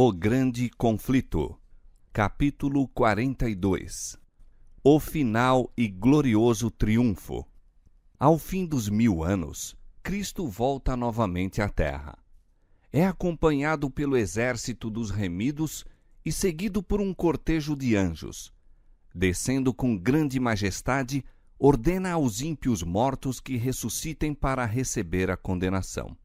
O Grande Conflito. Capítulo 42. O final e glorioso triunfo. Ao fim dos 1000 anos, Cristo volta novamente à Terra. É acompanhado pelo exército dos remidos e seguido por um cortejo de anjos. Descendo com grande majestade, ordena aos ímpios mortos que ressuscitem para receber a condenação.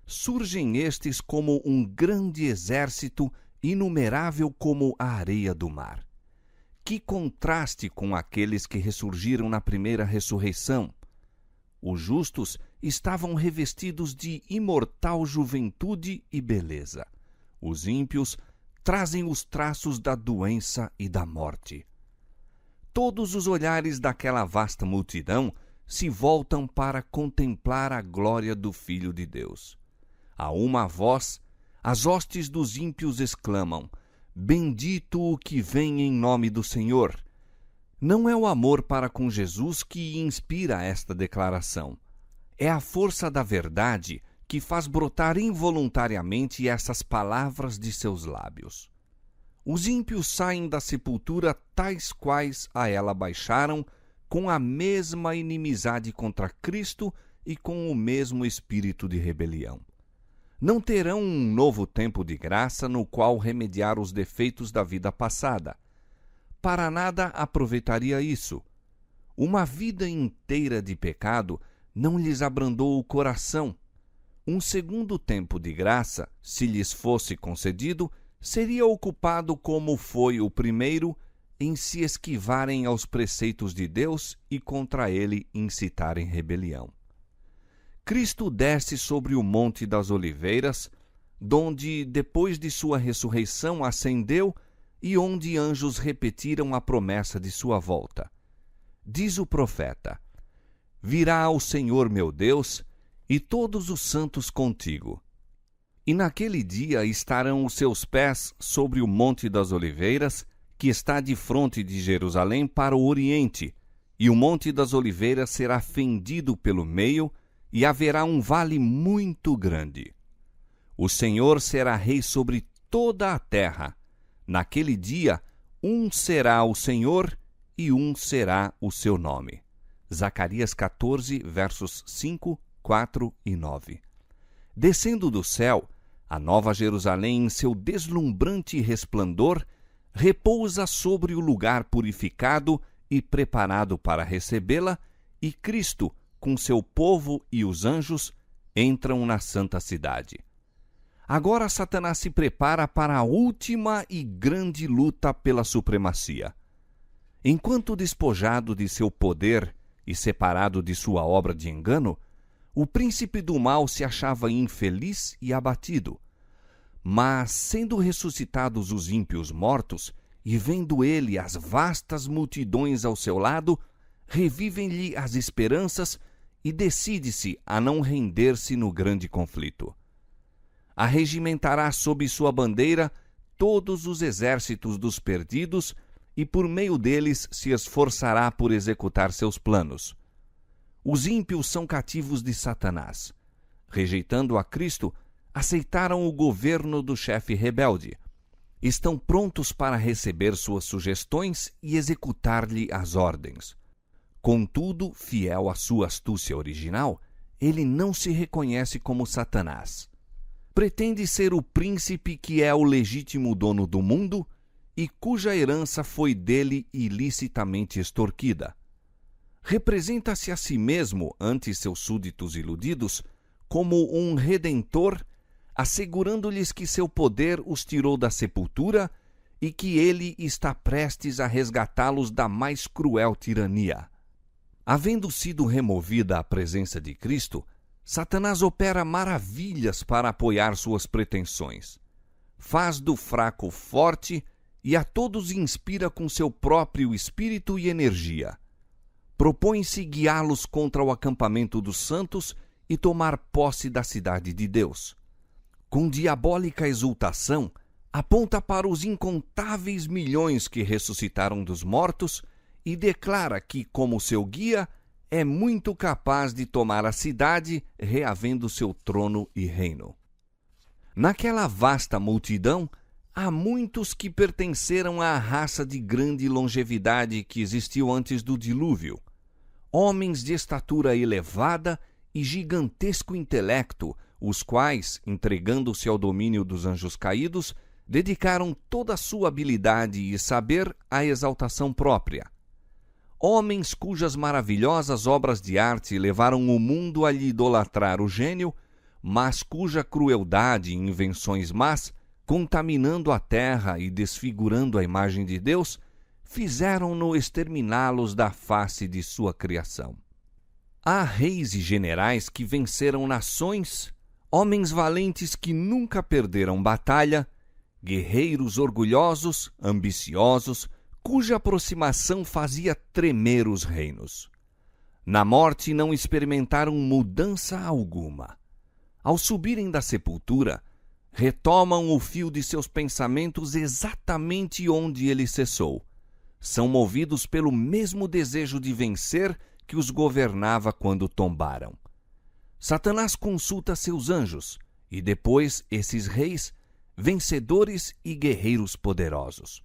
Surgem estes como um grande exército, inumerável como a areia do mar. Que contraste com aqueles que ressurgiram na primeira ressurreição! Os justos estavam revestidos de imortal juventude e beleza. Os ímpios trazem os traços da doença e da morte. Todos os olhares daquela vasta multidão se voltam para contemplar a glória do Filho de Deus. A uma voz, as hostes dos ímpios exclamam: Bendito o que vem em nome do Senhor. Não é o amor para com Jesus que inspira esta declaração. É a força da verdade que faz brotar involuntariamente essas palavras de seus lábios. Os ímpios saem da sepultura tais quais a ela baixaram, com a mesma inimizade contra Cristo e com o mesmo espírito de rebelião. Não terão um novo tempo de graça no qual remediar os defeitos da vida passada. Para nada aproveitaria isso. Uma vida inteira de pecado não lhes abrandou o coração. Um segundo tempo de graça, se lhes fosse concedido, seria ocupado como foi o primeiro, em se esquivarem aos preceitos de Deus e contra ele incitarem rebelião. Cristo desce sobre o Monte das Oliveiras, donde, depois de sua ressurreição, ascendeu e onde anjos repetiram a promessa de sua volta. Diz o profeta: Virá o Senhor meu Deus e todos os santos contigo. E naquele dia estarão os seus pés sobre o Monte das Oliveiras, que está de fronte de Jerusalém para o oriente, e o Monte das Oliveiras será fendido pelo meio, e haverá um vale muito grande. O Senhor será rei sobre toda a terra. Naquele dia, um será o Senhor e um será o seu nome. Zacarias 14, versos 5, 4 e 9. Descendo do céu, a Nova Jerusalém, em seu deslumbrante resplendor, repousa sobre o lugar purificado e preparado para recebê-la, e Cristo, com seu povo e os anjos, entram na santa cidade. Agora Satanás se prepara para a última e grande luta pela supremacia. Enquanto despojado de seu poder e separado de sua obra de engano, o príncipe do mal se achava infeliz e abatido. Mas, sendo ressuscitados os ímpios mortos, e vendo ele as vastas multidões ao seu lado, revivem-lhe as esperanças e decide-se a não render-se no grande conflito. Arregimentará sob sua bandeira todos os exércitos dos perdidos e por meio deles se esforçará por executar seus planos. Os ímpios são cativos de Satanás. Rejeitando a Cristo, aceitaram o governo do chefe rebelde. Estão prontos para receber suas sugestões e executar-lhe as ordens. Contudo, fiel à sua astúcia original, ele não se reconhece como Satanás. Pretende ser o príncipe que é o legítimo dono do mundo e cuja herança foi dele ilicitamente extorquida. Representa-se a si mesmo ante seus súditos iludidos como um redentor, assegurando-lhes que seu poder os tirou da sepultura e que ele está prestes a resgatá-los da mais cruel tirania. Havendo sido removida a presença de Cristo, Satanás opera maravilhas para apoiar suas pretensões. Faz do fraco forte e a todos inspira com seu próprio espírito e energia. Propõe-se guiá-los contra o acampamento dos santos e tomar posse da cidade de Deus. Com diabólica exultação, aponta para os incontáveis milhões que ressuscitaram dos mortos e declara que, como seu guia, é muito capaz de tomar a cidade, reavendo seu trono e reino. Naquela vasta multidão, Há muitos que pertenceram à raça de grande longevidade que existiu antes do dilúvio. Homens de estatura elevada e gigantesco intelecto, os quais, entregando-se ao domínio dos anjos caídos, dedicaram toda a sua habilidade e saber à exaltação própria. Homens cujas maravilhosas obras de arte levaram o mundo a lhe idolatrar o gênio, mas cuja crueldade e invenções más, contaminando a terra e desfigurando a imagem de Deus, fizeram-no exterminá-los da face de sua criação. Há reis e generais que venceram nações, homens valentes que nunca perderam batalha, guerreiros orgulhosos, ambiciosos, cuja aproximação fazia tremer os reinos. Na morte não experimentaram mudança alguma. Ao subirem da sepultura, retomam o fio de seus pensamentos exatamente onde ele cessou. São movidos pelo mesmo desejo de vencer que os governava quando tombaram. Satanás consulta seus anjos, e depois esses reis, vencedores e guerreiros poderosos.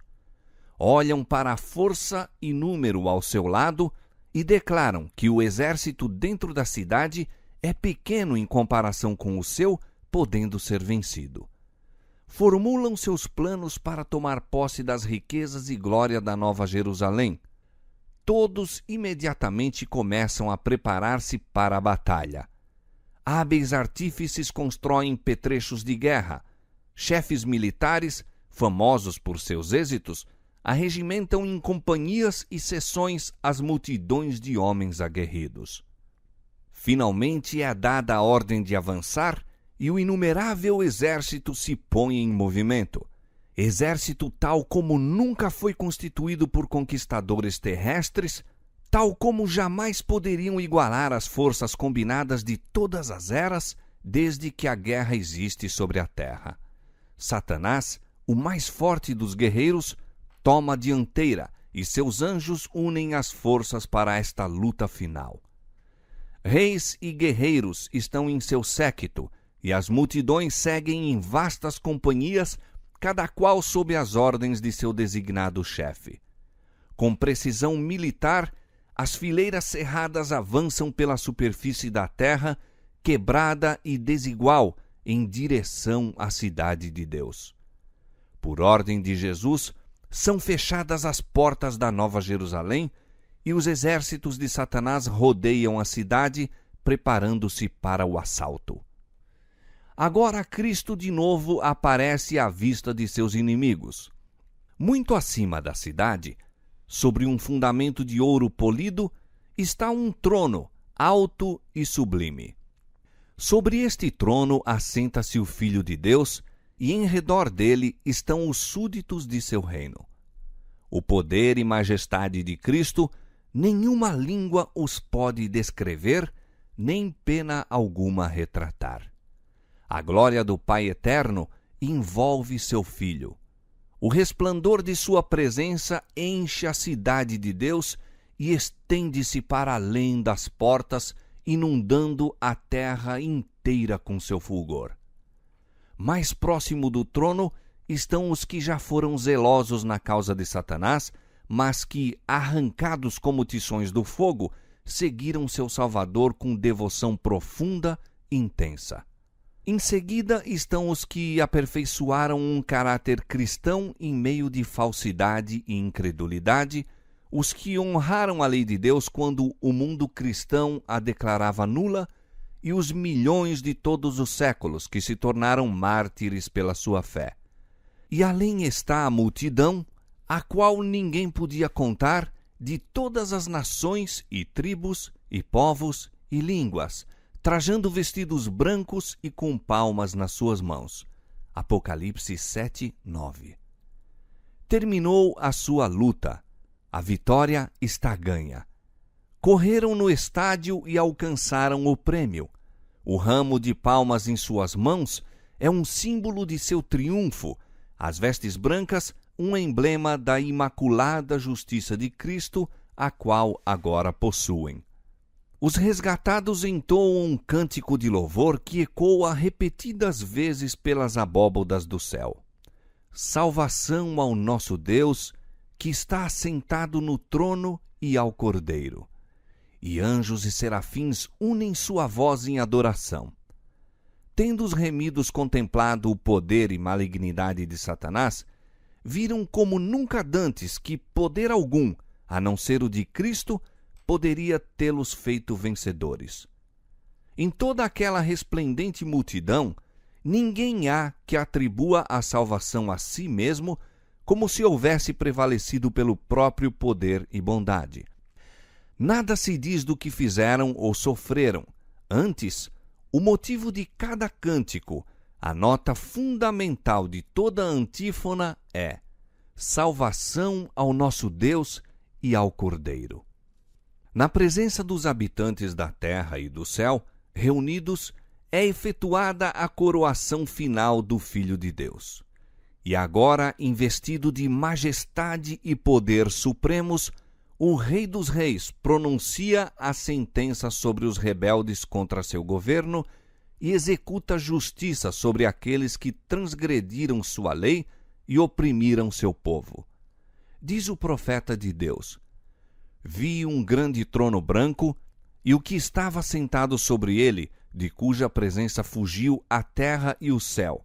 Olham para a força e número ao seu lado e declaram que o exército dentro da cidade é pequeno em comparação com o seu, podendo ser vencido. Formulam seus planos para tomar posse das riquezas e glória da Nova Jerusalém. Todos imediatamente começam a preparar-se para a batalha. Hábeis artífices constroem petrechos de guerra. Chefes militares, famosos por seus êxitos, arregimentam em companhias e seções as multidões de homens aguerridos. Finalmente é dada a ordem de avançar e o inumerável exército se põe em movimento. Exército tal como nunca foi constituído por conquistadores terrestres, tal como jamais poderiam igualar as forças combinadas de todas as eras desde que a guerra existe sobre a terra. Satanás, o mais forte dos guerreiros, toma a dianteira e seus anjos unem as forças para esta luta final. Reis e guerreiros estão em seu séquito e as multidões seguem em vastas companhias, cada qual sob as ordens de seu designado chefe. Com precisão militar, as fileiras cerradas avançam pela superfície da terra, quebrada e desigual, em direção à cidade de Deus. Por ordem de Jesus, são fechadas as portas da Nova Jerusalém e os exércitos de Satanás rodeiam a cidade, preparando-se para o assalto. Agora Cristo de novo aparece à vista de seus inimigos. Muito acima da cidade, sobre um fundamento de ouro polido, está um trono alto e sublime. Sobre este trono assenta-se o Filho de Deus, e em redor dele estão os súditos de seu reino. O poder e majestade de Cristo, nenhuma língua os pode descrever, nem pena alguma retratar. A glória do Pai Eterno envolve seu Filho. O resplendor de sua presença enche a cidade de Deus e estende-se para além das portas, inundando a terra inteira com seu fulgor. Mais próximo do trono estão os que já foram zelosos na causa de Satanás, mas que, arrancados como tições do fogo, seguiram seu Salvador com devoção profunda e intensa. Em seguida estão os que aperfeiçoaram um caráter cristão em meio de falsidade e incredulidade, os que honraram a lei de Deus quando o mundo cristão a declarava nula, e os milhões de todos os séculos que se tornaram mártires pela sua fé. E além está a multidão, a qual ninguém podia contar, de todas as nações e tribos e povos e línguas, trajando vestidos brancos e com palmas nas suas mãos. Apocalipse 7:9. Terminou a sua luta. A vitória está ganha. Correram no estádio e alcançaram o prêmio. O ramo de palmas em suas mãos é um símbolo de seu triunfo. As vestes brancas, um emblema da imaculada justiça de Cristo, a qual agora possuem. Os resgatados entoam um cântico de louvor que ecoa repetidas vezes pelas abóbodas do céu. salvação ao nosso Deus, que está assentado no trono, e ao Cordeiro. E anjos e serafins unem sua voz em adoração. Tendo os remidos contemplado o poder e malignidade de Satanás, viram como nunca dantes que poder algum, a não ser o de Cristo, poderia tê-los feito vencedores. Em toda aquela resplendente multidão, ninguém há que atribua a salvação a si mesmo, como se houvesse prevalecido pelo próprio poder e bondade. Nada se diz do que fizeram ou sofreram. Antes, o motivo de cada cântico, a nota fundamental de toda a antífona é: salvação ao nosso Deus e ao Cordeiro. Na presença dos habitantes da terra e do céu, reunidos, é efetuada a coroação final do Filho de Deus. E agora, investido de majestade e poder supremos, o Rei dos Reis pronuncia a sentença sobre os rebeldes contra seu governo e executa justiça sobre aqueles que transgrediram sua lei e oprimiram seu povo. Diz o profeta de Deus: vi um grande trono branco e o que estava sentado sobre ele, de cuja presença fugiu a terra e o céu.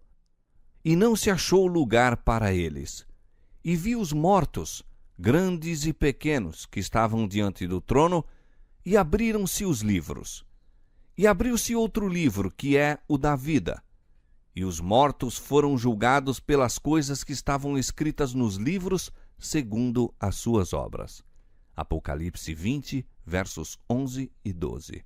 E não se achou lugar para eles. E vi os mortos, grandes e pequenos, que estavam diante do trono, e abriram-se os livros. E abriu-se outro livro, que é o da vida. E os mortos foram julgados pelas coisas que estavam escritas nos livros, segundo as suas obras. Apocalipse 20, versos 11 e 12.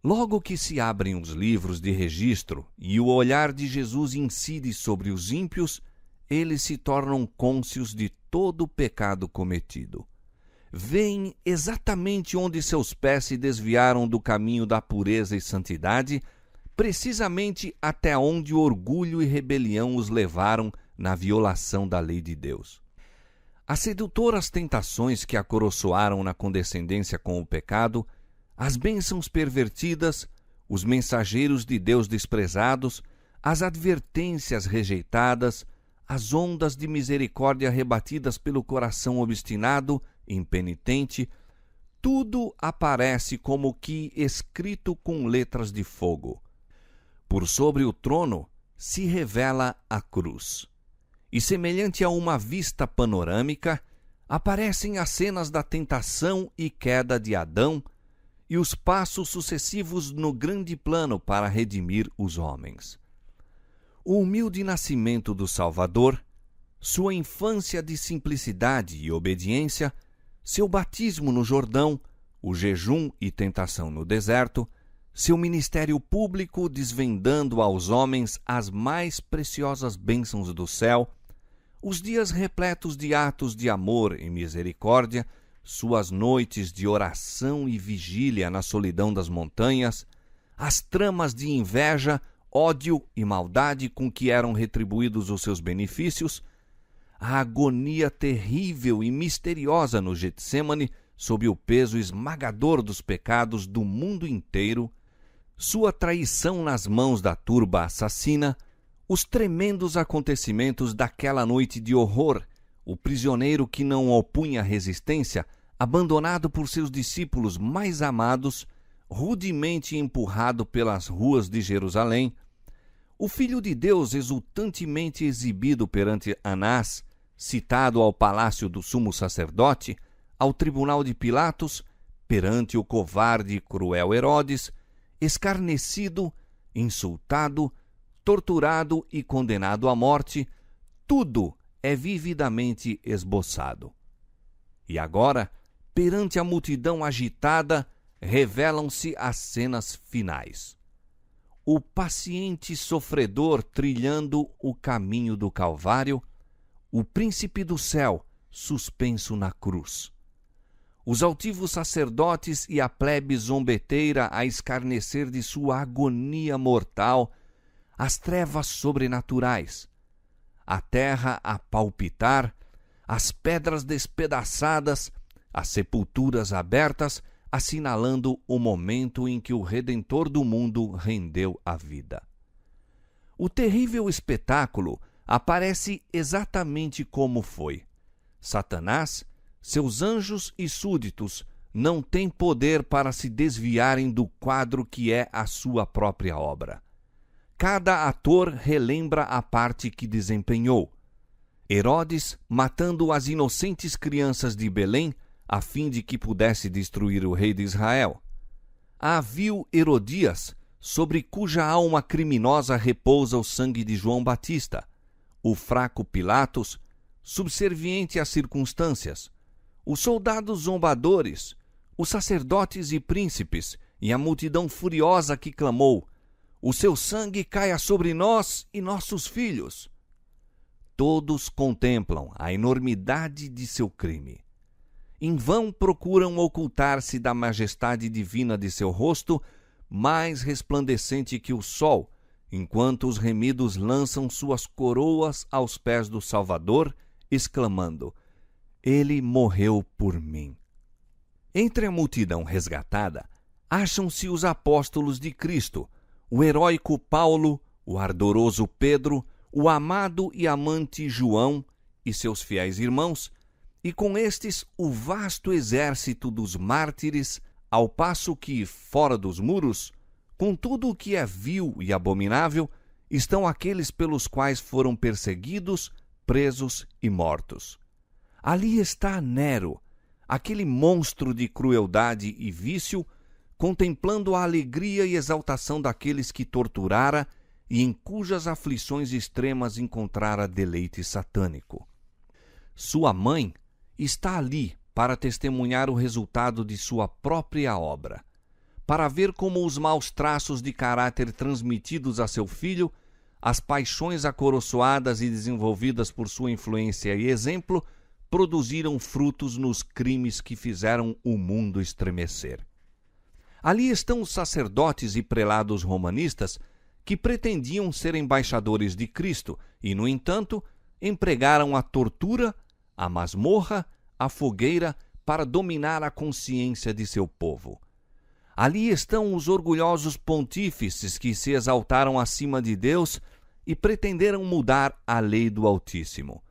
Logo que se abrem os livros de registro e o olhar de Jesus incide sobre os ímpios, eles se tornam cônscios de todo o pecado cometido. Veem exatamente onde seus pés se desviaram do caminho da pureza e santidade, precisamente até onde o orgulho e rebelião os levaram na violação da lei de Deus. As sedutoras tentações que acoroçoaram na condescendência com o pecado, as bênçãos pervertidas, os mensageiros de Deus desprezados, as advertências rejeitadas, as ondas de misericórdia rebatidas pelo coração obstinado, impenitente, tudo aparece como que escrito com letras de fogo. Por sobre o trono se revela a cruz. E semelhante a uma vista panorâmica, aparecem as cenas da tentação e queda de Adão e os passos sucessivos no grande plano para redimir os homens. O humilde nascimento do Salvador, sua infância de simplicidade e obediência, seu batismo no Jordão, o jejum e tentação no deserto, seu ministério público desvendando aos homens as mais preciosas bênçãos do céu, os dias repletos de atos de amor e misericórdia, suas noites de oração e vigília na solidão das montanhas, as tramas de inveja, ódio e maldade com que eram retribuídos os seus benefícios, a agonia terrível e misteriosa no Getsêmani sob o peso esmagador dos pecados do mundo inteiro, sua traição nas mãos da turba assassina, os tremendos acontecimentos daquela noite de horror, o prisioneiro que não opunha resistência, abandonado por seus discípulos mais amados, rudemente empurrado pelas ruas de Jerusalém, o Filho de Deus exultantemente exibido perante Anás, citado ao palácio do sumo sacerdote, ao tribunal de Pilatos, perante o covarde e cruel Herodes, escarnecido, insultado, torturado e condenado à morte, tudo é vividamente esboçado. E agora, perante a multidão agitada, revelam-se as cenas finais. O paciente sofredor trilhando o caminho do Calvário, o príncipe do céu suspenso na cruz. Os altivos sacerdotes e a plebe zombeteira a escarnecer de sua agonia mortal, as trevas sobrenaturais, a terra a palpitar, as pedras despedaçadas, as sepulturas abertas, assinalando o momento em que o Redentor do mundo rendeu a vida. O terrível espetáculo aparece exatamente como foi. Satanás, seus anjos e súditos não têm poder para se desviarem do quadro que é a sua própria obra. Cada ator relembra a parte que desempenhou. Herodes matando as inocentes crianças de Belém a fim de que pudesse destruir o rei de Israel. A vil Herodias, sobre cuja alma criminosa repousa o sangue de João Batista. O fraco Pilatos, subserviente às circunstâncias. Os soldados zombadores, os sacerdotes e príncipes, e a multidão furiosa que clamou: o seu sangue caia sobre nós e nossos filhos. Todos contemplam a enormidade de seu crime. Em vão procuram ocultar-se da majestade divina de seu rosto, mais resplandecente que o sol, enquanto os remidos lançam suas coroas aos pés do Salvador, exclamando: ele morreu por mim. Entre a multidão resgatada, acham-se os apóstolos de Cristo, o heróico Paulo, o ardoroso Pedro, o amado e amante João e seus fiéis irmãos, e com estes o vasto exército dos mártires, ao passo que, fora dos muros, com tudo o que é vil e abominável, estão aqueles pelos quais foram perseguidos, presos e mortos. Ali está Nero, aquele monstro de crueldade e vício, contemplando a alegria e exaltação daqueles que torturara e em cujas aflições extremas encontrara deleite satânico. Sua mãe está ali para testemunhar o resultado de sua própria obra, para ver como os maus traços de caráter transmitidos a seu filho, as paixões acoroçoadas e desenvolvidas por sua influência e exemplo, produziram frutos nos crimes que fizeram o mundo estremecer. Ali estão os sacerdotes e prelados romanistas que pretendiam ser embaixadores de Cristo e, no entanto, empregaram a tortura, a masmorra, a fogueira para dominar a consciência de seu povo. Ali estão os orgulhosos pontífices que se exaltaram acima de Deus e pretenderam mudar a lei do Altíssimo.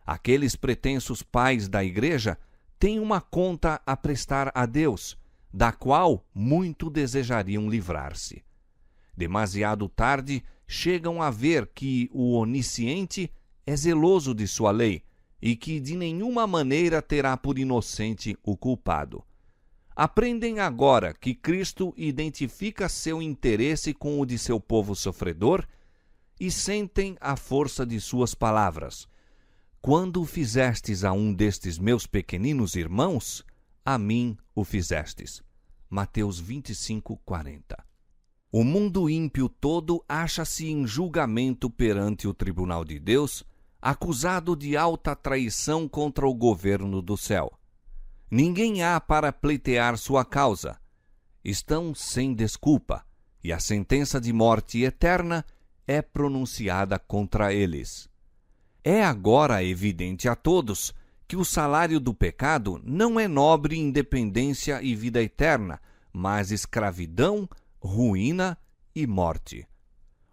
Aqueles pretensos pais da Igreja têm uma conta a prestar a Deus, da qual muito desejariam livrar-se. Demasiado tarde, chegam a ver que o Onisciente é zeloso de sua lei e que de nenhuma maneira terá por inocente o culpado. Aprendem agora que Cristo identifica seu interesse com o de seu povo sofredor e sentem a força de suas palavras. Quando fizestes a um destes meus pequeninos irmãos, a mim o fizestes. Mateus 25:40. O mundo ímpio todo acha-se em julgamento perante o tribunal de Deus, acusado de alta traição contra o governo do céu. Ninguém há para pleitear sua causa. Estão sem desculpa, e a sentença de morte eterna é pronunciada contra eles. É agora evidente a todos que o salário do pecado não é nobre independência e vida eterna, mas escravidão, ruína e morte.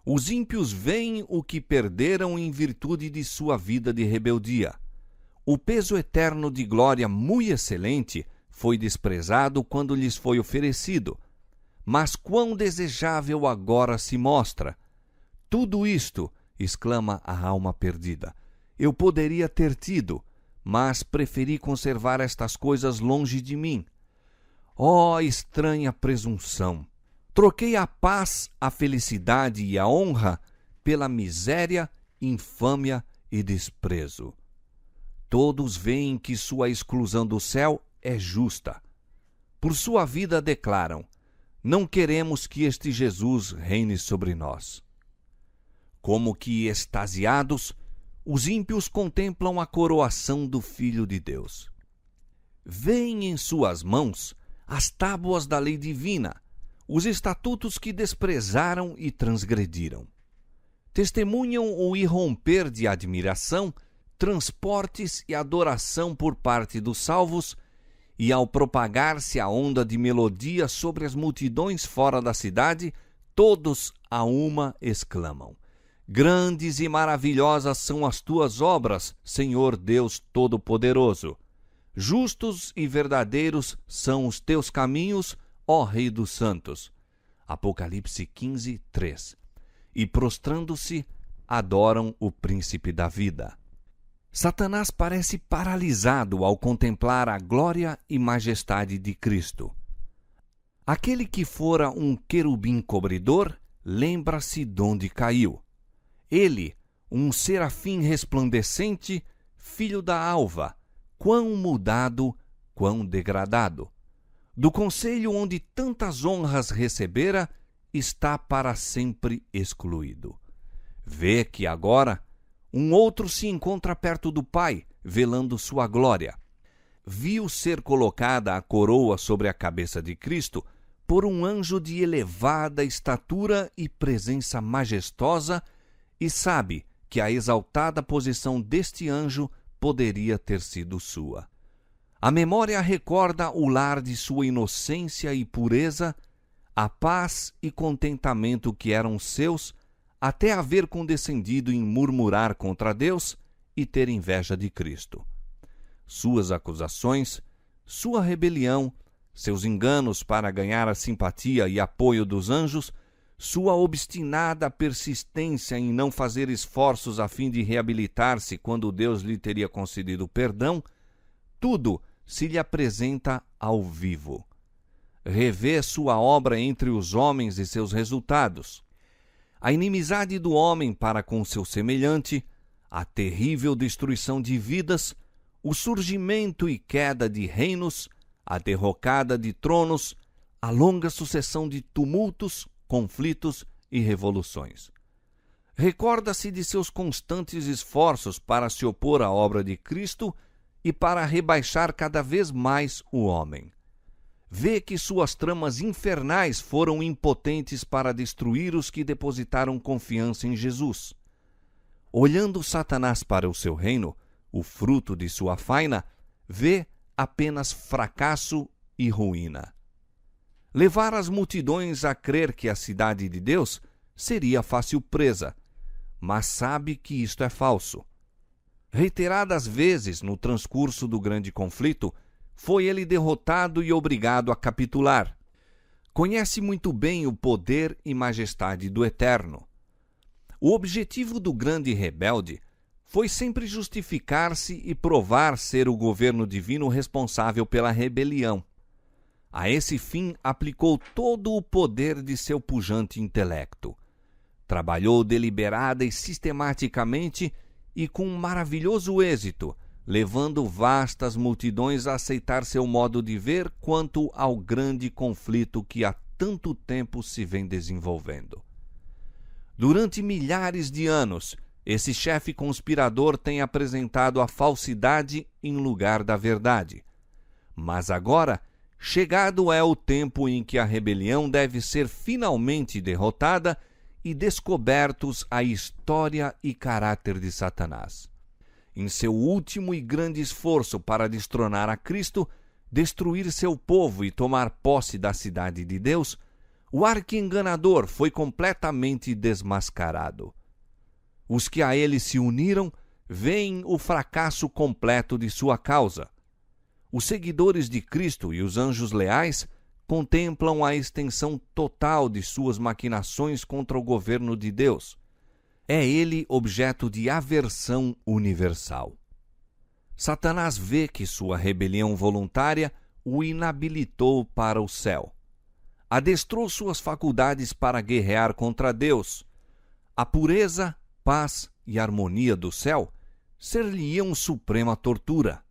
Os ímpios veem o que perderam em virtude de sua vida de rebeldia. O peso eterno de glória muito excelente foi desprezado quando lhes foi oferecido. Mas quão desejável agora se mostra! Tudo isto, exclama a alma perdida, eu poderia ter tido, mas preferi conservar estas coisas longe de mim. Ó estranha presunção! Troquei a paz, a felicidade e a honra pela miséria, infâmia e desprezo. Todos veem que sua exclusão do céu é justa. Por sua vida declaram: não queremos que este Jesus reine sobre nós. Como que extasiados, os ímpios contemplam a coroação do Filho de Deus. Veem em suas mãos as tábuas da lei divina, os estatutos que desprezaram e transgrediram. Testemunham o irromper de admiração, transportes e adoração por parte dos salvos, e ao propagar-se a onda de melodia sobre as multidões fora da cidade, todos a uma exclamam: Grandes e maravilhosas são as tuas obras, Senhor Deus Todo-Poderoso. Justos e verdadeiros são os teus caminhos, ó Rei dos Santos. Apocalipse 15, 3. E prostrando-se, adoram o Príncipe da Vida. Satanás parece paralisado ao contemplar a glória e majestade de Cristo. Aquele que fora um querubim cobridor, lembra-se donde caiu. Ele, um serafim resplandecente, filho da alva, quão mudado, quão degradado. Do conselho onde tantas honras recebera, está para sempre excluído. Vê que agora um outro se encontra perto do Pai, velando sua glória. Viu ser colocada a coroa sobre a cabeça de Cristo por um anjo de elevada estatura e presença majestosa, e sabe que a exaltada posição deste anjo poderia ter sido sua. A memória recorda o lar de sua inocência e pureza, a paz e contentamento que eram seus, até haver condescendido em murmurar contra Deus e ter inveja de Cristo. Suas acusações, sua rebelião, seus enganos para ganhar a simpatia e apoio dos anjos, sua obstinada persistência em não fazer esforços a fim de reabilitar-se quando Deus lhe teria concedido perdão, tudo se lhe apresenta ao vivo. Revê sua obra entre os homens e seus resultados. A inimizade do homem para com seu semelhante, a terrível destruição de vidas, o surgimento e queda de reinos, a derrocada de tronos, a longa sucessão de tumultos, conflitos e revoluções. Recorda-se de seus constantes esforços para se opor à obra de Cristo e para rebaixar cada vez mais o homem. Vê que suas tramas infernais foram impotentes para destruir os que depositaram confiança em Jesus. Olhando Satanás para o seu reino, o fruto de sua faina, vê apenas fracasso e ruína. Levar as multidões a crer que a cidade de Deus seria fácil presa, mas sabe que isto é falso. Reiteradas vezes no transcurso do grande conflito, foi ele derrotado e obrigado a capitular. Conhece muito bem o poder e majestade do Eterno. O objetivo do grande rebelde foi sempre justificar-se e provar ser o governo divino responsável pela rebelião. A esse fim aplicou todo o poder de seu pujante intelecto. Trabalhou deliberada e sistematicamente e com maravilhoso êxito, levando vastas multidões a aceitar seu modo de ver quanto ao grande conflito que há tanto tempo se vem desenvolvendo. Durante milhares de anos, esse chefe conspirador tem apresentado a falsidade em lugar da verdade. Mas agora, chegado é o tempo em que a rebelião deve ser finalmente derrotada e descobertos a história e caráter de Satanás. Em seu último e grande esforço para destronar a Cristo, destruir seu povo e tomar posse da cidade de Deus, o arqui-enganador foi completamente desmascarado. Os que a ele se uniram veem o fracasso completo de sua causa. Os seguidores de Cristo e os anjos leais contemplam a extensão total de suas maquinações contra o governo de Deus. É ele objeto de aversão universal. Satanás vê que sua rebelião voluntária o inabilitou para o céu. Adestrou suas faculdades para guerrear contra Deus. A pureza, paz e harmonia do céu ser-lhe-iam suprema tortura.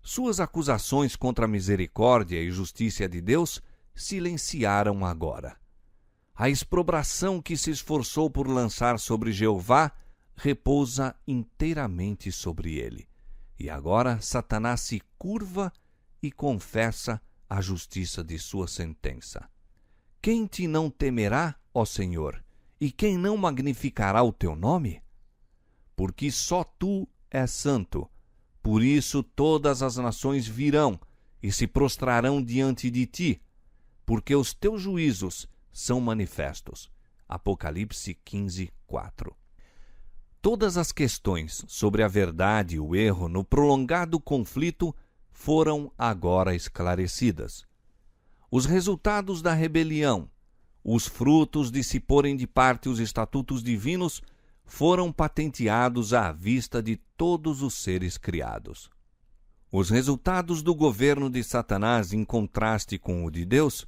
Suas acusações contra a misericórdia e justiça de Deus silenciaram agora. A exprobração que se esforçou por lançar sobre Jeová repousa inteiramente sobre ele. E agora Satanás se curva e confessa a justiça de sua sentença. Quem te não temerá, ó Senhor, e quem não magnificará o teu nome? Porque só tu és santo. Por isso todas as nações virão e se prostrarão diante de ti, porque os teus juízos são manifestos. Apocalipse 15, 4. Todas as questões sobre a verdade e o erro no prolongado conflito foram agora esclarecidas. Os resultados da rebelião, os frutos de se porem de parte os estatutos divinos, foram patenteados à vista de todos os seres criados. Os resultados do governo de Satanás, em contraste com o de Deus,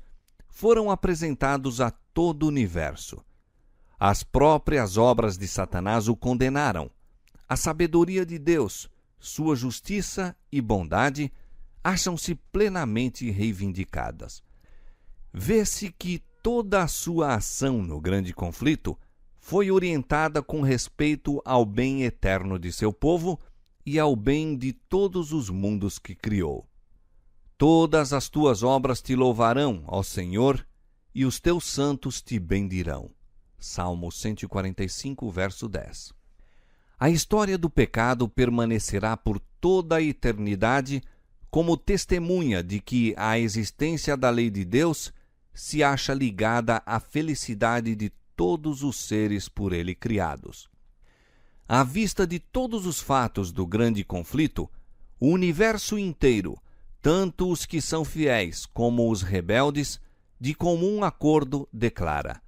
foram apresentados a todo o universo. As próprias obras de Satanás o condenaram. A sabedoria de Deus, sua justiça e bondade acham-se plenamente reivindicadas. Vê-se que toda a sua ação no grande conflito foi orientada com respeito ao bem eterno de seu povo e ao bem de todos os mundos que criou. Todas as tuas obras te louvarão, ó Senhor, e os teus santos te bendirão. Salmo 145, verso 10. A história do pecado permanecerá por toda a eternidade como testemunha de que a existência da lei de Deus se acha ligada à felicidade de todos os seres por ele criados. À vista de todos os fatos do grande conflito, o universo inteiro, tanto os que são fiéis como os rebeldes, de comum acordo declara: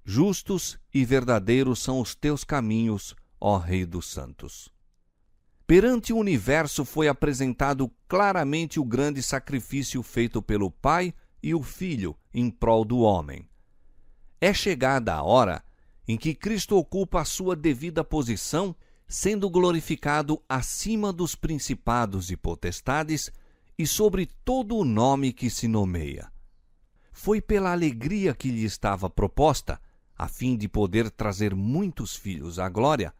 justos e verdadeiros são os teus caminhos, ó Rei dos Santos. Perante o universo foi apresentado claramente o grande sacrifício feito pelo Pai e o Filho em prol do homem. É chegada a hora em que Cristo ocupa a sua devida posição, sendo glorificado acima dos principados e potestades e sobre todo o nome que se nomeia. Foi pela alegria que lhe estava proposta, a fim de poder trazer muitos filhos à glória,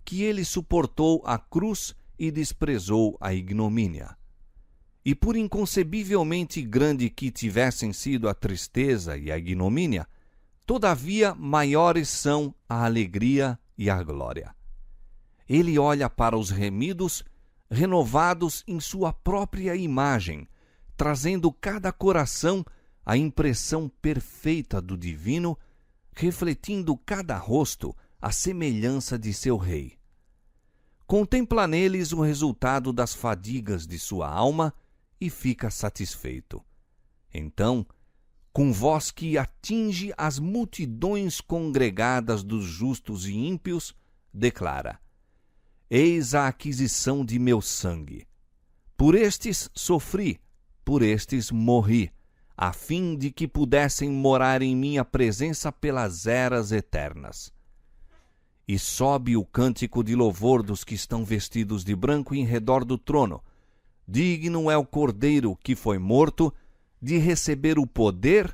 que ele suportou a cruz e desprezou a ignomínia. E por inconcebivelmente grande que tivessem sido a tristeza e a ignomínia, todavia maiores são a alegria e a glória. Ele olha para os remidos, renovados em sua própria imagem, trazendo cada coração a impressão perfeita do divino, refletindo cada rosto a semelhança de seu rei. Contempla neles o resultado das fadigas de sua alma e fica satisfeito. Então, com voz que atinge as multidões congregadas dos justos e ímpios, declara: eis a aquisição de meu sangue. Por estes sofri, por estes morri, a fim de que pudessem morar em minha presença pelas eras eternas. E sobe o cântico de louvor dos que estão vestidos de branco em redor do trono. Digno é o Cordeiro que foi morto de receber o poder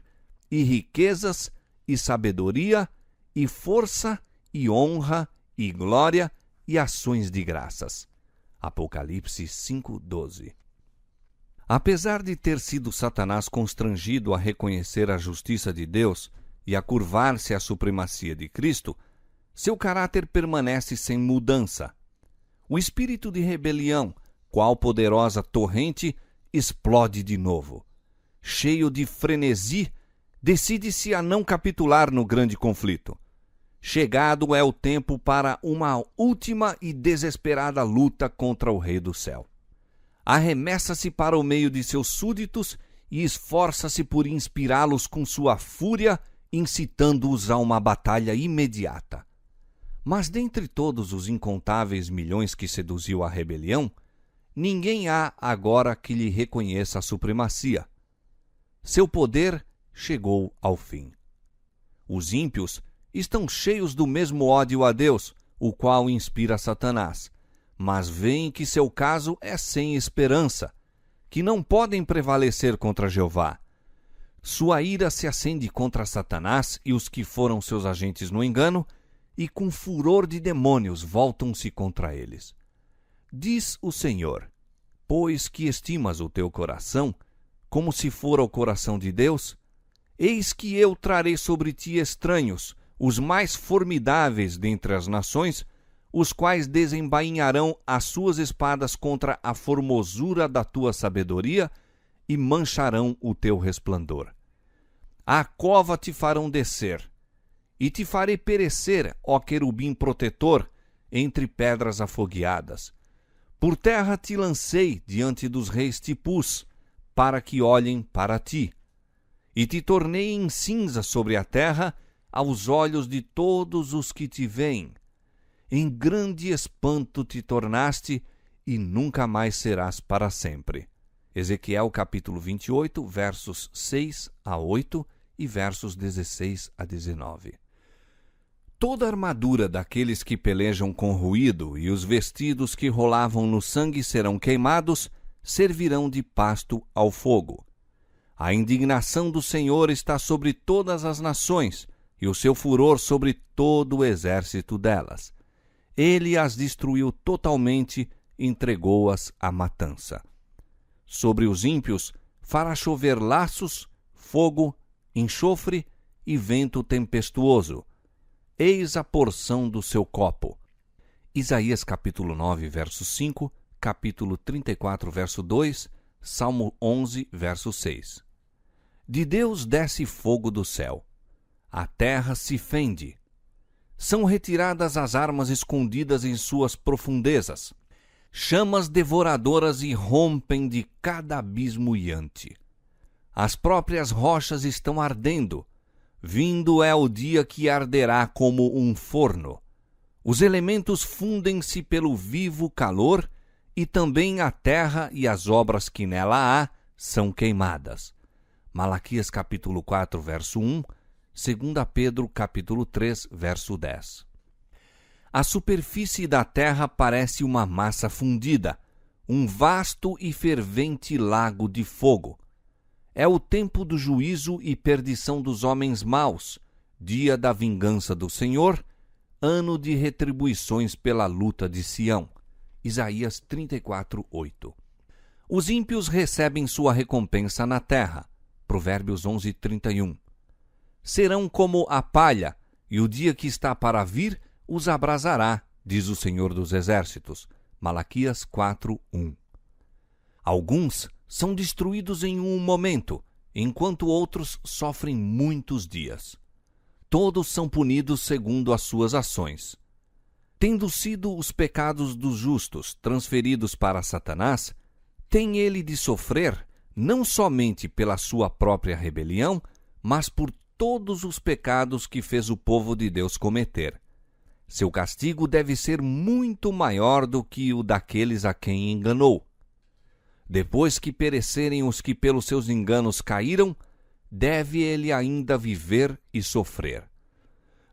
e riquezas e sabedoria e força e honra e glória e ações de graças. Apocalipse 5:12. Apesar de ter sido Satanás constrangido a reconhecer a justiça de Deus e a curvar-se à supremacia de Cristo, seu caráter permanece sem mudança. O espírito de rebelião, qual poderosa torrente, explode de novo. Cheio de frenesi, decide-se a não capitular no grande conflito. Chegado é o tempo para uma última e desesperada luta contra o Rei do Céu. Arremessa-se para o meio de seus súditos e esforça-se por inspirá-los com sua fúria, incitando-os a uma batalha imediata. Mas dentre todos os incontáveis milhões que seduziu a rebelião, ninguém há agora que lhe reconheça a supremacia. Seu poder chegou ao fim. Os ímpios estão cheios do mesmo ódio a Deus, o qual inspira Satanás, mas veem que seu caso é sem esperança, que não podem prevalecer contra Jeová. Sua ira se acende contra Satanás e os que foram seus agentes no engano, e com furor de demônios voltam-se contra eles. Diz o Senhor: pois que estimas o teu coração, como se fora o coração de Deus, eis que eu trarei sobre ti estranhos, os mais formidáveis dentre as nações, os quais desembainharão as suas espadas contra a formosura da tua sabedoria e mancharão o teu resplendor. À cova te farão descer, e te farei perecer, ó querubim protetor, entre pedras afogueadas. Por terra te lancei diante dos reis te pus, para que olhem para ti. E te tornei em cinza sobre a terra, aos olhos de todos os que te veem. Em grande espanto te tornaste, e nunca mais serás para sempre. Ezequiel capítulo 28, versos 6 a 8 e versos 16 a 19. Toda a armadura daqueles que pelejam com ruído e os vestidos que rolavam no sangue serão queimados, servirão de pasto ao fogo. A indignação do Senhor está sobre todas as nações, e o seu furor sobre todo o exército delas. Ele as destruiu totalmente, entregou-as à matança. Sobre os ímpios fará chover laços, fogo, enxofre e vento tempestuoso. Eis a porção do seu copo. Isaías capítulo 9, verso 5, capítulo 34, verso 2, Salmo 11, verso 6. De Deus desce fogo do céu. A terra se fende. São retiradas as armas escondidas em suas profundezas. Chamas devoradoras irrompem de cada abismo iante. As próprias rochas estão ardendo. Vindo é o dia que arderá como um forno. Os elementos fundem-se pelo vivo calor, e também a terra e as obras que nela há são queimadas. Malaquias capítulo 4, verso 1, 2 Pedro capítulo 3, verso 10. A superfície da terra parece uma massa fundida, um vasto e fervente lago de fogo. É o tempo do juízo e perdição dos homens maus, dia da vingança do Senhor, ano de retribuições pela luta de Sião. Isaías 34, 8. Os ímpios recebem sua recompensa na terra. Provérbios 11, 31. Serão como a palha, e o dia que está para vir os abrasará, diz o Senhor dos Exércitos. Malaquias 4, 1. Alguns são destruídos em um momento, enquanto outros sofrem muitos dias. Todos são punidos segundo as suas ações. Tendo sido os pecados dos justos transferidos para Satanás, tem ele de sofrer não somente pela sua própria rebelião, mas por todos os pecados que fez o povo de Deus cometer. Seu castigo deve ser muito maior do que o daqueles a quem enganou. Depois que perecerem os que pelos seus enganos caíram, deve ele ainda viver e sofrer.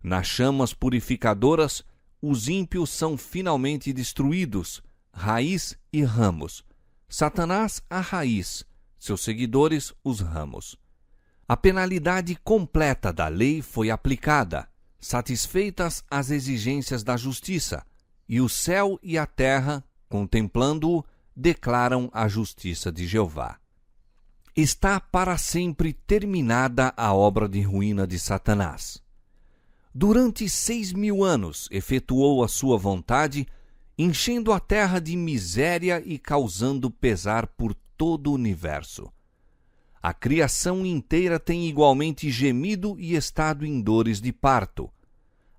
Nas chamas purificadoras, os ímpios são finalmente destruídos, raiz e ramos. Satanás a raiz, seus seguidores os ramos. A penalidade completa da lei foi aplicada, satisfeitas as exigências da justiça, e o céu e a terra, contemplando-o, declaram a justiça de Jeová. Está para sempre terminada a obra de ruína de Satanás. Durante 6.000 anos efetuou a sua vontade, enchendo a terra de miséria e causando pesar por todo o universo. A criação inteira tem igualmente gemido e estado em dores de parto.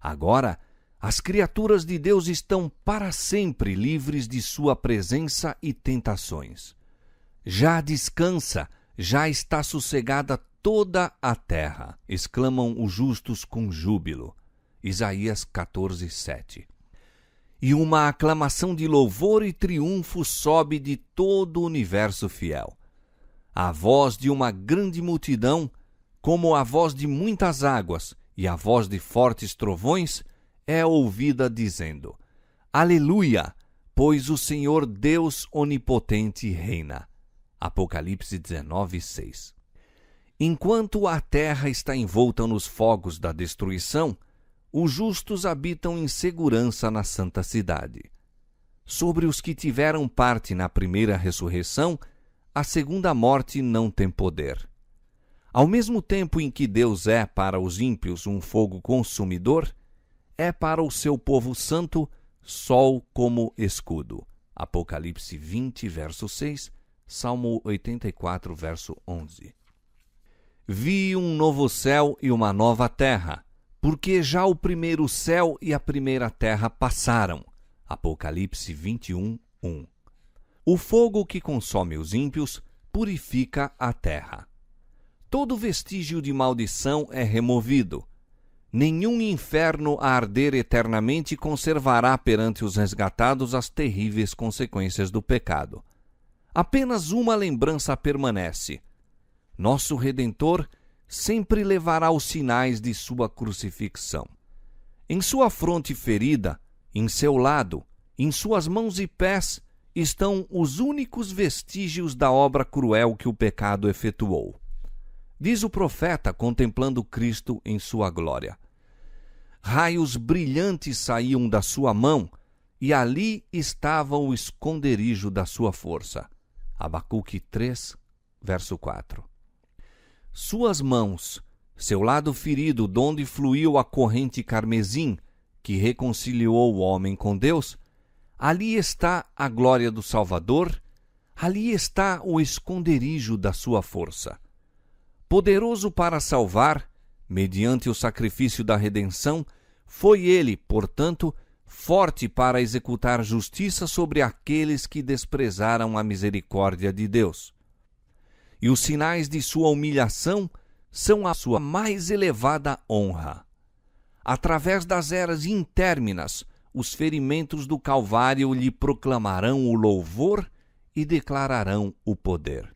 Agora, as criaturas de Deus estão para sempre livres de sua presença e tentações. Já descansa, já está sossegada toda a terra, exclamam os justos com júbilo. Isaías 14, 7. E uma aclamação de louvor e triunfo sobe de todo o universo fiel. A voz de uma grande multidão, como a voz de muitas águas e a voz de fortes trovões, é ouvida dizendo: Aleluia, pois o Senhor Deus onipotente reina. Apocalipse 19, 6. Enquanto a terra está envolta nos fogos da destruição, os justos habitam em segurança na santa cidade. Sobre os que tiveram parte na primeira ressurreição, a segunda morte não tem poder. Ao mesmo tempo em que Deus é para os ímpios um fogo consumidor, é para o seu povo santo sol como escudo. Apocalipse 20, verso 6, Salmo 84, verso 11. Vi um novo céu e uma nova terra, porque já o primeiro céu e a primeira terra passaram, Apocalipse 21, 1. O fogo que consome os ímpios purifica a terra. Todo vestígio de maldição é removido. Nenhum inferno a arder eternamente conservará perante os resgatados as terríveis consequências do pecado. Apenas uma lembrança permanece. Nosso Redentor sempre levará os sinais de sua crucifixão. Em sua fronte ferida, em seu lado, em suas mãos e pés, estão os únicos vestígios da obra cruel que o pecado efetuou. Diz o profeta contemplando Cristo em sua glória. Raios brilhantes saíam da sua mão, e ali estava o esconderijo da sua força. Abacuque 3, verso 4. Suas mãos, seu lado ferido, donde fluiu a corrente carmesim, que reconciliou o homem com Deus, ali está a glória do Salvador, ali está o esconderijo da sua força. Poderoso para salvar, mediante o sacrifício da redenção, foi ele, portanto, forte para executar justiça sobre aqueles que desprezaram a misericórdia de Deus. E os sinais de sua humilhação são a sua mais elevada honra. Através das eras intérminas, os ferimentos do Calvário lhe proclamarão o louvor e declararão o poder.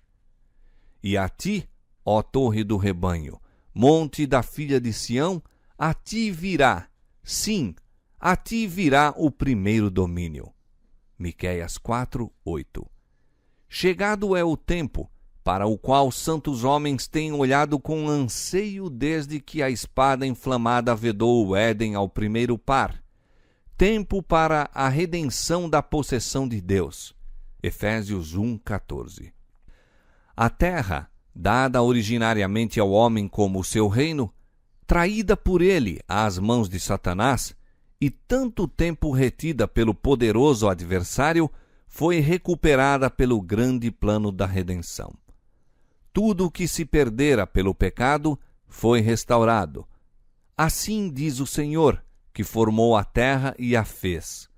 E a ti, ó torre do rebanho, monte da filha de Sião, a ti virá, sim, a ti virá o primeiro domínio. Miqueias 4, 8. Chegado é o tempo, para o qual santos homens têm olhado com anseio desde que a espada inflamada vedou o Éden ao primeiro par. Tempo para a redenção da possessão de Deus. Efésios 1, 14. A terra, dada originariamente ao homem como seu reino, traída por ele às mãos de Satanás, e tanto tempo retida pelo poderoso adversário, foi recuperada pelo grande plano da redenção. Tudo o que se perdera pelo pecado foi restaurado. Assim diz o Senhor, que formou a terra e a fez.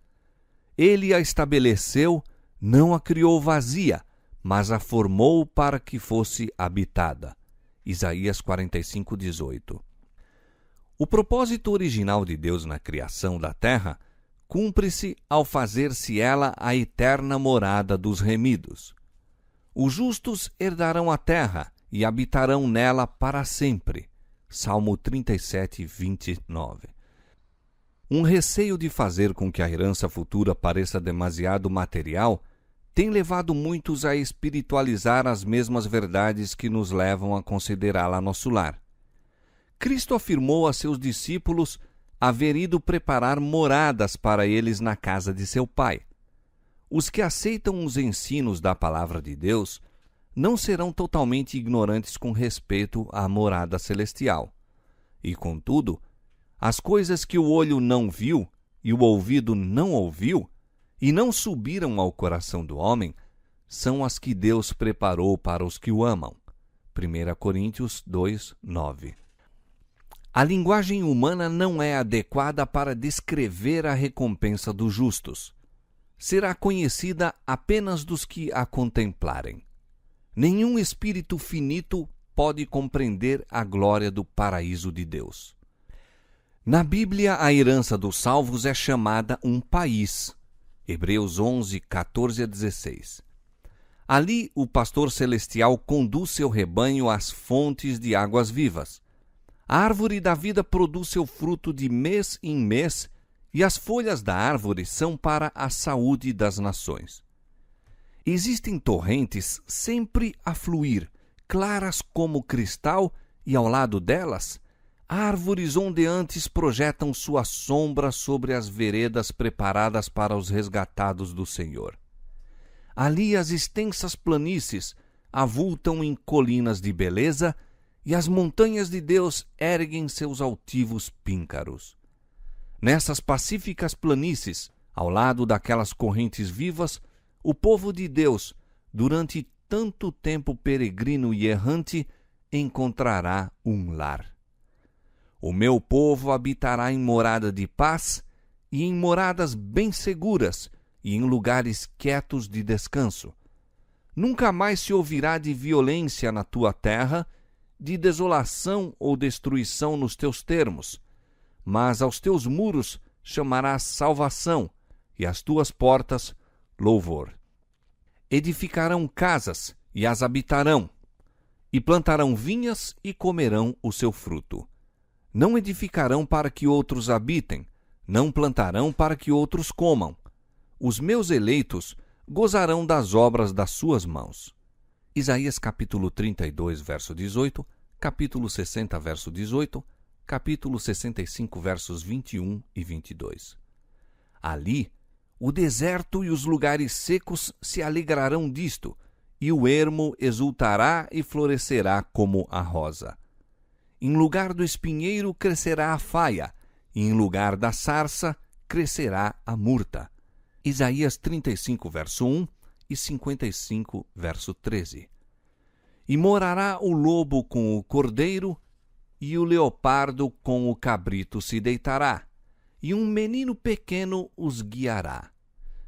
Ele a estabeleceu, não a criou vazia, mas a formou para que fosse habitada. Isaías 45, 18. O propósito original de Deus na criação da terra cumpre-se ao fazer-se ela a eterna morada dos remidos. Os justos herdarão a terra e habitarão nela para sempre. Salmo 37, 29. Um receio de fazer com que a herança futura pareça demasiado material tem levado muitos a espiritualizar as mesmas verdades que nos levam a considerá-la nosso lar. Cristo afirmou a seus discípulos haver ido preparar moradas para eles na casa de seu Pai. Os que aceitam os ensinos da palavra de Deus não serão totalmente ignorantes com respeito à morada celestial. E, contudo, as coisas que o olho não viu e o ouvido não ouviu e não subiram ao coração do homem são as que Deus preparou para os que o amam. 1 Coríntios 2, 9. A linguagem humana não é adequada para descrever a recompensa dos justos. Será conhecida apenas dos que a contemplarem. Nenhum espírito finito pode compreender a glória do paraíso de Deus. Na Bíblia, a herança dos salvos é chamada um país. Hebreus 11, 14 a 16. Ali, o pastor celestial conduz seu rebanho às fontes de águas vivas. A árvore da vida produz seu fruto de mês em mês, e as folhas da árvore são para a saúde das nações. Existem torrentes sempre a fluir, claras como cristal, e ao lado delas, árvores ondeantes projetam sua sombra sobre as veredas preparadas para os resgatados do Senhor. Ali as extensas planícies avultam em colinas de beleza, e as montanhas de Deus erguem seus altivos píncaros. Nessas pacíficas planícies, ao lado daquelas correntes vivas, o povo de Deus, durante tanto tempo peregrino e errante, encontrará um lar. O meu povo habitará em morada de paz, e em moradas bem seguras, e em lugares quietos de descanso. Nunca mais se ouvirá de violência na tua terra, de desolação ou destruição nos teus termos, mas aos teus muros chamarás salvação, e às tuas portas louvor. Edificarão casas, e as habitarão, e plantarão vinhas, e comerão o seu fruto. Não edificarão para que outros habitem, não plantarão para que outros comam. Os meus eleitos gozarão das obras das suas mãos. Isaías capítulo 32, verso 18, capítulo 60, verso 18, capítulo 65, versos 21 e 22. Ali, o deserto e os lugares secos se alegrarão disto, e o ermo exultará e florescerá como a rosa. Em lugar do espinheiro crescerá a faia, e em lugar da sarça crescerá a murta. Isaías 35, verso 1 e 55, verso 13. E morará o lobo com o cordeiro, e o leopardo com o cabrito se deitará, e um menino pequeno os guiará.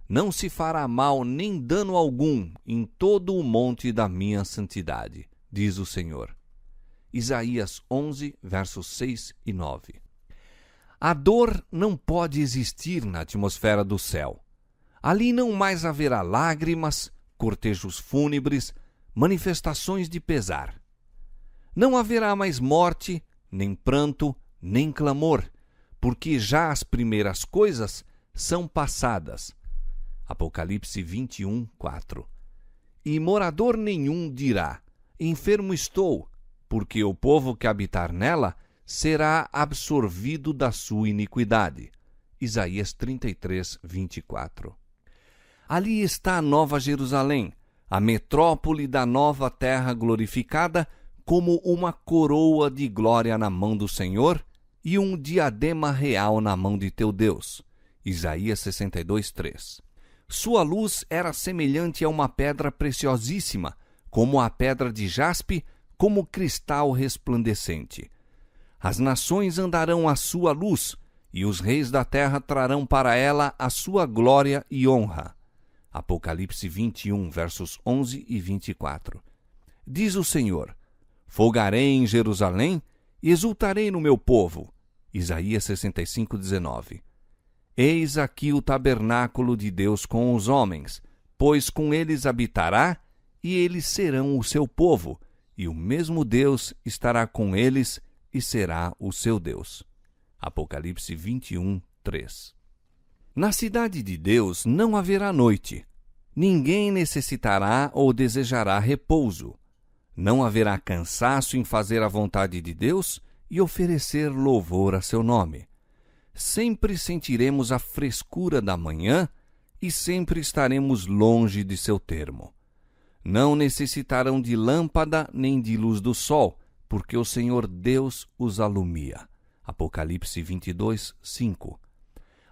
Não se fará mal nem dano algum em todo o monte da minha santidade, diz o Senhor. Isaías 11, versos 6 e 9. A dor não pode existir na atmosfera do céu. Ali não mais haverá lágrimas, cortejos fúnebres, manifestações de pesar. Não haverá mais morte, nem pranto, nem clamor, porque já as primeiras coisas são passadas. Apocalipse 21, 4. E morador nenhum dirá: enfermo estou, porque o povo que habitar nela será absorvido da sua iniquidade. Isaías 33, 24. Ali está a Nova Jerusalém, a metrópole da nova terra glorificada, como uma coroa de glória na mão do Senhor e um diadema real na mão de teu Deus. Isaías 62, 3. Sua luz era semelhante a uma pedra preciosíssima, como a pedra de jaspe, como cristal resplandecente. As nações andarão à sua luz, e os reis da terra trarão para ela a sua glória e honra. Apocalipse 21, versos 11 e 24. Diz o Senhor: folgarei em Jerusalém e exultarei no meu povo. Isaías 65, 19. Eis aqui o tabernáculo de Deus com os homens, pois com eles habitará, e eles serão o seu povo, e o mesmo Deus estará com eles e será o seu Deus. Apocalipse 21, 3. Na cidade de Deus não haverá noite. Ninguém necessitará ou desejará repouso. Não haverá cansaço em fazer a vontade de Deus e oferecer louvor a seu nome. Sempre sentiremos a frescura da manhã e sempre estaremos longe de seu termo. Não necessitarão de lâmpada nem de luz do sol, porque o Senhor Deus os alumia. Apocalipse 22, 5.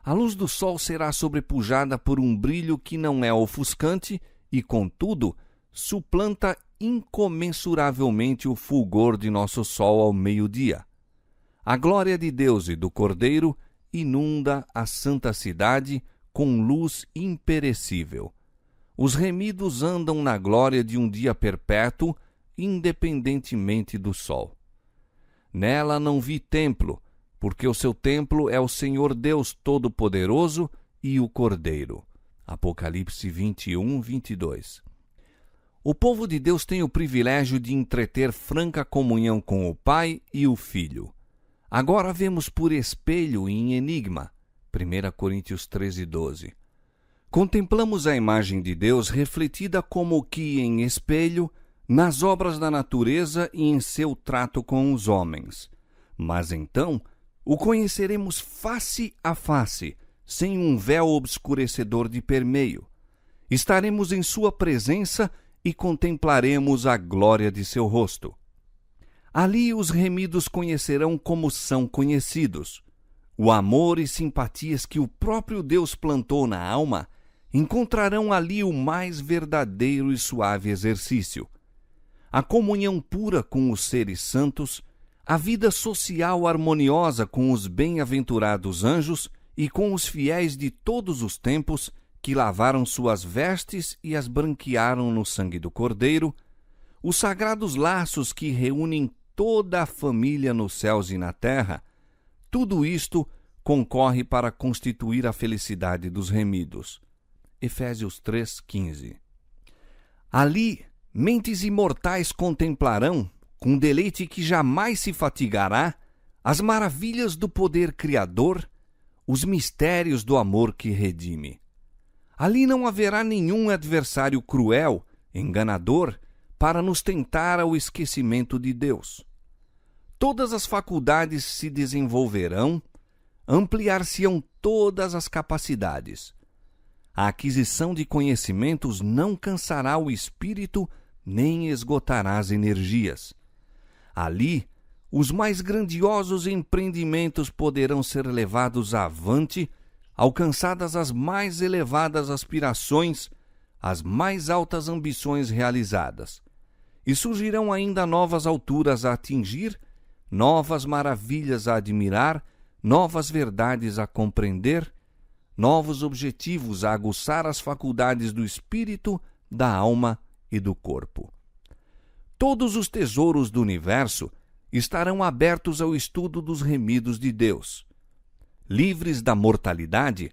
A luz do sol será sobrepujada por um brilho que não é ofuscante e, contudo, suplanta incomensuravelmente o fulgor de nosso sol ao meio-dia. A glória de Deus e do Cordeiro inunda a santa cidade com luz imperecível. Os remidos andam na glória de um dia perpétuo, independentemente do sol. Nela não vi templo, porque o seu templo é o Senhor Deus Todo-Poderoso e o Cordeiro. Apocalipse 21, 22. O povo de Deus tem o privilégio de entreter franca comunhão com o Pai e o Filho. Agora vemos por espelho e em enigma. 1 Coríntios 13, 12. Contemplamos a imagem de Deus refletida como que em espelho, nas obras da natureza e em seu trato com os homens. Mas então o conheceremos face a face, sem um véu obscurecedor de permeio. Estaremos em sua presença e contemplaremos a glória de seu rosto. Ali os remidos conhecerão como são conhecidos. O amor e simpatias que o próprio Deus plantou na alma encontrarão ali o mais verdadeiro e suave exercício. A comunhão pura com os seres santos, a vida social harmoniosa com os bem-aventurados anjos e com os fiéis de todos os tempos, que lavaram suas vestes e as branquearam no sangue do Cordeiro, os sagrados laços que reúnem toda a família nos céus e na terra, tudo isto concorre para constituir a felicidade dos remidos. Efésios 3:15. Ali, mentes imortais contemplarão, com deleite que jamais se fatigará, as maravilhas do poder criador, os mistérios do amor que redime. Ali não haverá nenhum adversário cruel, enganador, para nos tentar ao esquecimento de Deus. Todas as faculdades se desenvolverão, ampliar-se-ão todas as capacidades. A aquisição de conhecimentos não cansará o espírito, nem esgotará as energias. Ali, os mais grandiosos empreendimentos poderão ser levados avante, alcançadas as mais elevadas aspirações, as mais altas ambições realizadas. E surgirão ainda novas alturas a atingir, novas maravilhas a admirar, novas verdades a compreender, novos objetivos a aguçar as faculdades do espírito, da alma e do corpo. Todos os tesouros do universo estarão abertos ao estudo dos remidos de Deus. Livres da mortalidade,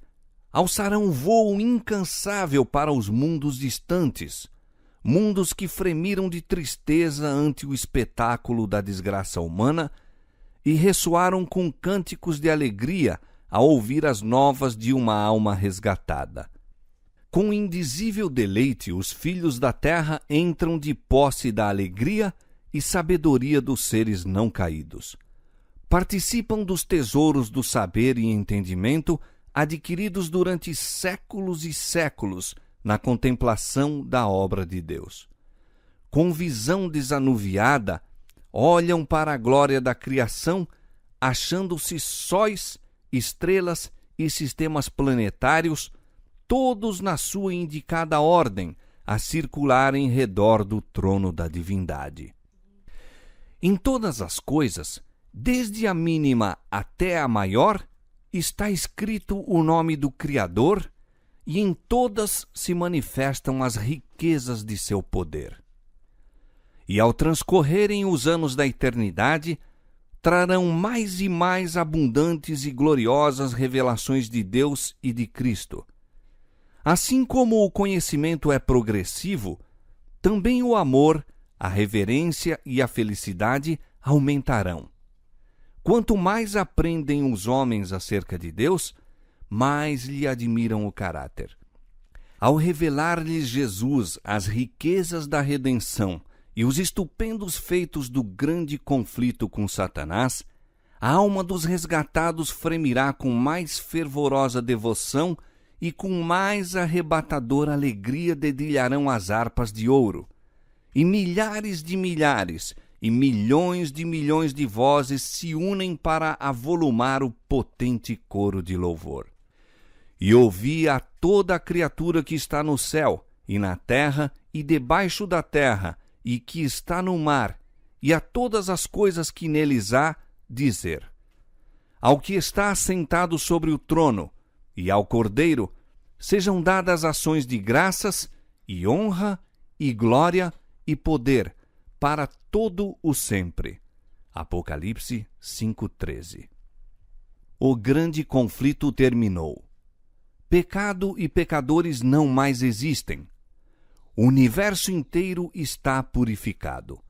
alçarão um voo incansável para os mundos distantes, mundos que fremiram de tristeza ante o espetáculo da desgraça humana e ressoaram com cânticos de alegria ao ouvir as novas de uma alma resgatada. Com indizível deleite, os filhos da terra entram de posse da alegria e sabedoria dos seres não caídos. Participam dos tesouros do saber e entendimento adquiridos durante séculos e séculos na contemplação da obra de Deus. Com visão desanuviada, olham para a glória da criação, achando-se sóis, estrelas e sistemas planetários, todos na sua indicada ordem, a circular em redor do trono da divindade. Em todas as coisas, desde a mínima até a maior, está escrito o nome do Criador, e em todas se manifestam as riquezas de seu poder. E ao transcorrerem os anos da eternidade, trarão mais e mais abundantes e gloriosas revelações de Deus e de Cristo. Assim como o conhecimento é progressivo, também o amor, a reverência e a felicidade aumentarão. Quanto mais aprendem os homens acerca de Deus, mais lhe admiram o caráter. Ao revelar-lhes Jesus as riquezas da redenção e os estupendos feitos do grande conflito com Satanás, a alma dos resgatados fremirá com mais fervorosa devoção e com mais arrebatadora alegria dedilharão as harpas de ouro. E milhares de milhares e milhões de vozes se unem para avolumar o potente coro de louvor. E ouvi a toda a criatura que está no céu, e na terra, e debaixo da terra, e que está no mar, e a todas as coisas que neles há, dizer: ao que está assentado sobre o trono, e ao Cordeiro, sejam dadas ações de graças, e honra, e glória, e poder, para todo o sempre. Apocalipse 5:13. O grande conflito terminou. Pecado e pecadores não mais existem. O universo inteiro está purificado.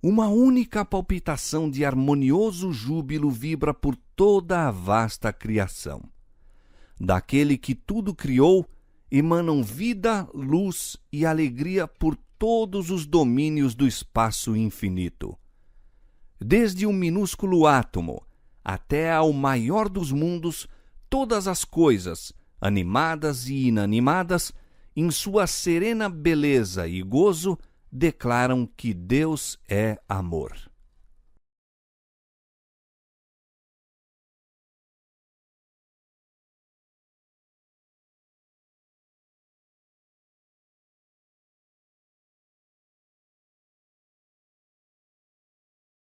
Uma única palpitação de harmonioso júbilo vibra por toda a vasta criação. Daquele que tudo criou, emanam vida, luz e alegria por todos os domínios do espaço infinito. Desde o minúsculo átomo até ao maior dos mundos, todas as coisas, animadas e inanimadas, em sua serena beleza e gozo, declaram que Deus é amor.